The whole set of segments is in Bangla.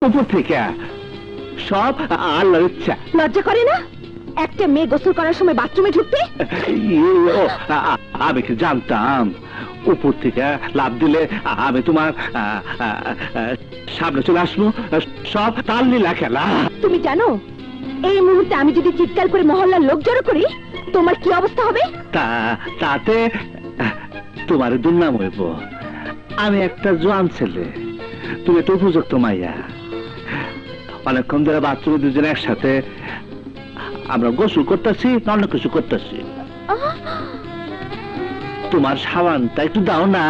উপর থেকে সব আল্লাহর ইচ্ছা। লজ্জা করে না একটা মেয়ে গোসল করার সময় বাথরুমে ঢুকতে? আমি কি জানতাম উপর থেকে লাভ দিলে আমি তোমার সামনে চলে আসবো? সব তাল লীলা খেলা। তুমি জানো এই মুহূর্তে আমি যদি চিৎকার করে মহল্লার লোক জড়ো করি তোমার কি অবস্থা হবে? তাতে তোমার দুর্নাম হইব। আমি একটা জোয়ান ছেলে, তুমি তো উপযুক্ত মাইয়া। অনেকক্ষণ ধরে বাথরুমে দুজনে একসাথে আমরা গোসল করতেছি, অন্য কিছু করতেছি। তোমার সাবানটা একটু দাও না।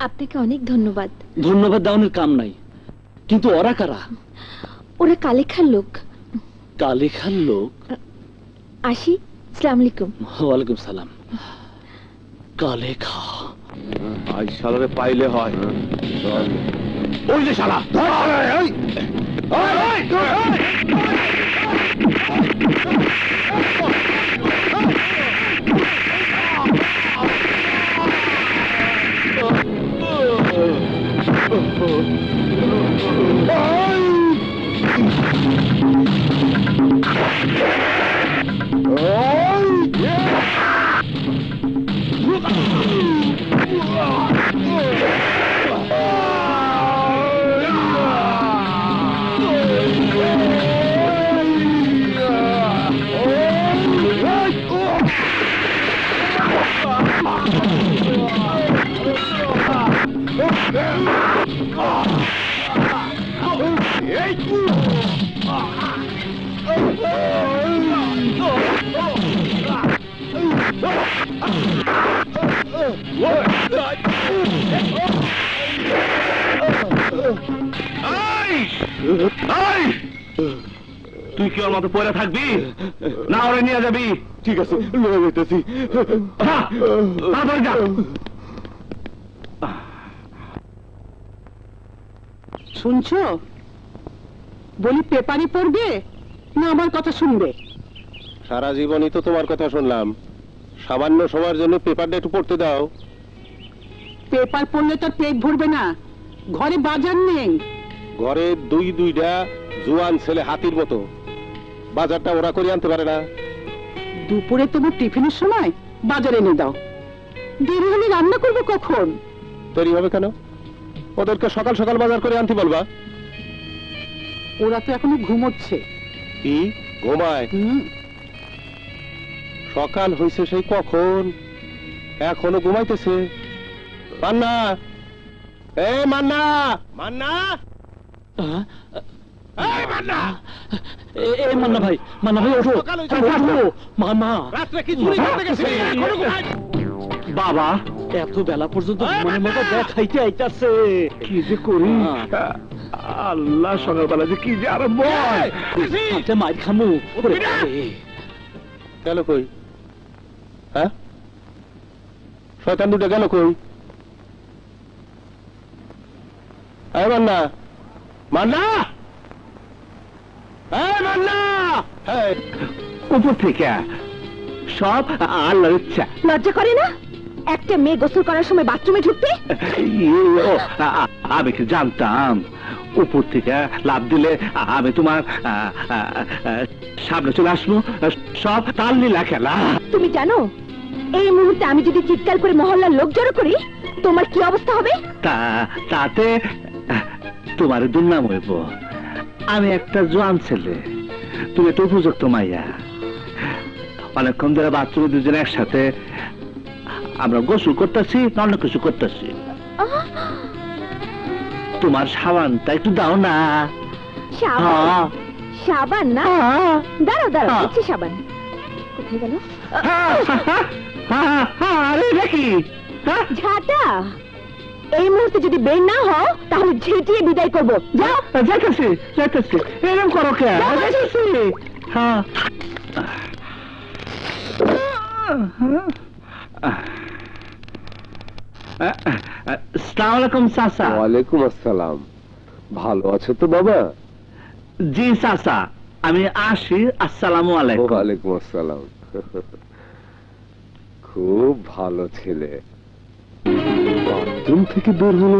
আপনাকে অনেক ধন্যবাদ। ধন্যবাদ দেওয়ানোর কাম নাই, কিন্তু ওরা কারা? ওরা কালেখার লোক। কালেখার লোক? আসি, আসসালামু আলাইকুম। ওয়ালাইকুম সালাম। কালেখা আই শালারে পাইলে হয়। ওই যে শালা তুই কি ওর মতো পড়ে থাকবি না ওরে নিয়ে যাবি? ঠিক আছে, লয়ে যাইতেছি। শুনছো? বলি পেপারে পড়বে না আমার কথা শুনবে? সারা জীবনই তো তোমার কথা শুনলাম, সামান্য সময়ের জন্য পেপারটা একটু পড়তে দাও। পেপার পড়লে তো পেট ভরবে না, ঘরে বাজার নেই। ঘরে দুইটা জোয়ান ছেলে হাতির মতো, বাজারটা ওরা করে আনতে পারে না। দুপুরে তোমার টিফিনের সময় বাজার এনে দাও, দেরি হলে রান্না করবো কখন? দেরি হবে কেন? ওদেরকে সকাল সকাল বাজার করে আনতে বলবা। ওরা তো এখনো ঘুমোচ্ছে। কি ঘুমায়? সকাল হয়েছে সেই কখন, এখনো ঘুমাইতেছে। মান্না, এ মান্না, মান্না, মান্না ভাই, মান্না ভাই ওঠো, মান্না রাত্রে কি চুরি করতে গেছে? বাবা এত বেলা পর্যন্ত মনের মতো দেখাইতে আইতাছে। কি যে করি আল্লাহ, সকালবেলা যে কি যে আরম্ভ মাইর খামু। গেল কই? হ্যাঁ, শয়তান দুটো গেল কই? মান্না, মান্না, মান্না, উপর থেকে সব আল্লাহর ইচ্ছা। লজ্জা করে না একটা মেয়ে গোসল করার সময় বাথরুমে ঢুকতে? আমি কি জানতাম উপর থেকে লাভ দিলে আমি তোমার সামনে চলে আসবো? সব তাল লীলা খেলা। তুমি জানো এই মুহূর্তে আমি যদি চিৎকার করে মহল্লার লোক জড়ো করি তোমার কি অবস্থা হবে? তাতে তোমার দুর্নাম হইব। আমি একটা জোয়ান ছেলে, তুমি একটা উপযুক্ত মাইয়া। অনেকক্ষণ ধরে বাথরুমে দুজনে একসাথে আমরা গোসল করতেছি, অন্য কিছু করতেছি। তোমার সাবানটা একটু দাও না। সাবান? সাবান না, দাঁড়াও দাঁড়াও, দিচ্ছি সাবান। কোথায় গেল? আরে দেখি ঝাঁটা। এই মুহূর্তে যদি বের না হও তাহলে ঝেঁটিয়ে বিদায় করবো। যাও। যাইতেছি যাইতেছি, এরকম করো কে? যাইতেছি। হ্যাঁ আসসালামু আলাইকুম চাচা। ওয়ালাইকুম আসসালাম। ভালো আছো তো বাবা? জি চাচা, আমি আসি। আসসালামু আলাইকুম। ওয়ালাইকুম আসসালাম। খুব ভালো ছেলে। বাথরুম থেকে বের হলো,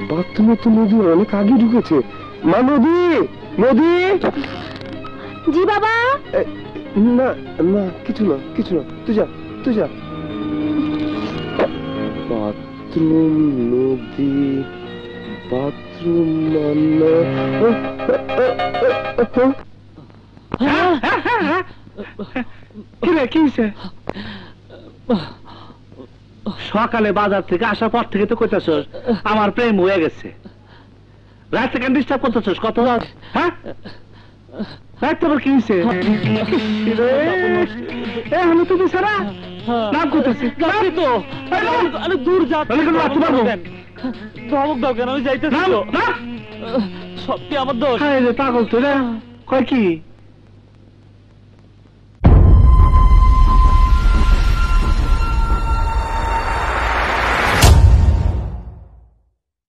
বাথরুমে তো নদী অনেক আগে ঢুকেছে। মা, নদী নদী। জি বাবা। না না, কিছু না কিছু না, তুই যা তুই যা। বাথরুম, নদী, বাথরুম কি হয়েছে? সকালে বাজার থেকে আসার পর থেকে তো কইতাছস আমার প্রেম হয়ে গেছে। রাত থেকে ডিস্টার্ব করতেছস কত? হ্যাঁ, রাত তো কি হয়েছে? এখন তুমি সারা নাম করতেছি তো আরে দূর যা, ধমক দাও কেন? আমি যাইতেছি তো। সত্যি আমার দোষ। পাগল তো রে। কয় কি